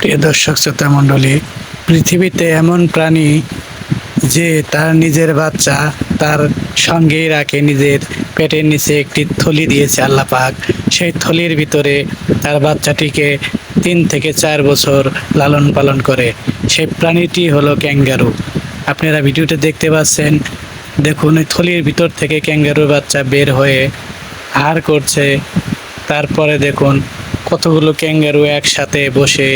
প্রিয় দর্শক শ্রোতা মণ্ডলী, পৃথিবীতে এমন প্রাণী যে তার নিজের বাচ্চা তার সঙ্গেই রাখে। নিজের পেটের নিচে একটি থলি দিয়েছে আল্লাহ পাক, সেই থলির ভিতরে তার বাচ্চাটিকে 3 থেকে 4 বছর লালন পালন করে। সেই প্রাণীটি হলো ক্যাঙ্গারু। আপনারা ভিডিওতে দেখতে পাচ্ছেন, দেখুন এই থলির ভিতর থেকে ক্যাঙ্গারুর বাচ্চা বের হয়ে আহার করছে। তারপরে দেখুন কতগুলো ক্যাঙ্গারু একসাথে বসে,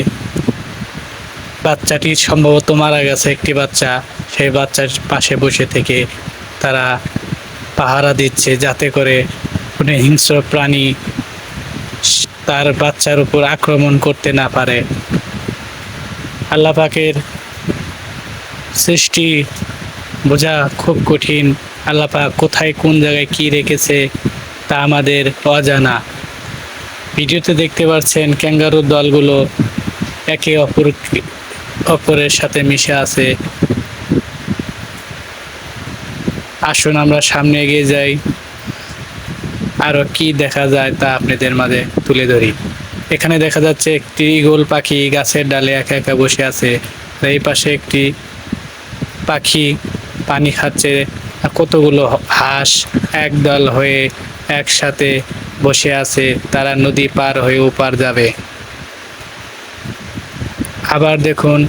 বাচ্চাটি সম্ভবত মারা গেছে একটি বাচ্চা, সেই বাচ্চার পাশে বসে থেকে তারা পাহারা দিচ্ছে যাতে করে কোনো হিংস্র প্রাণী তার বাচ্চার উপর আক্রমণ করতে না পারে। আল্লাহ পাকের সৃষ্টি বোঝা খুব কঠিন। আল্লাহ পাক কোথায় কোন জায়গায় কি রেখেছে তা আমাদের অজানা। ভিডিওতে দেখতে পাচ্ছেন ক্যাঙ্গারুর দলগুলো একে অপরের সাথে মিশে আছে। আসুন আমরা সামনে এগিয়ে যাই, আরো কি দেখা যায় তা আপনাদের মাঝে তুলে ধরি। এখানে দেখা যাচ্ছে একটি ঈগল পাখি গাছের ডালে একা একা বসে আছে। এই পাশে একটি পাখি পানি খাচ্ছে। কতগুলো হাঁস একদল হয়ে একসাথে বসে আছে, তারা নদী পার হয়ে ওপার যাবে। আবার দেখুন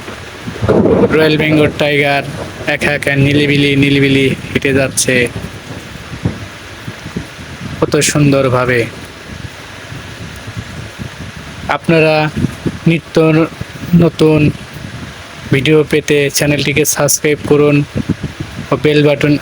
রয়্যাল বেঙ্গল টাইগার একা একা নিলিবিলি হেঁটে যাচ্ছে কত সুন্দরভাবে। আপনারা নিত্য নতুন ভিডিও পেতে চ্যানেলটিকে সাবস্ক্রাইব করুন ও বেল বাটন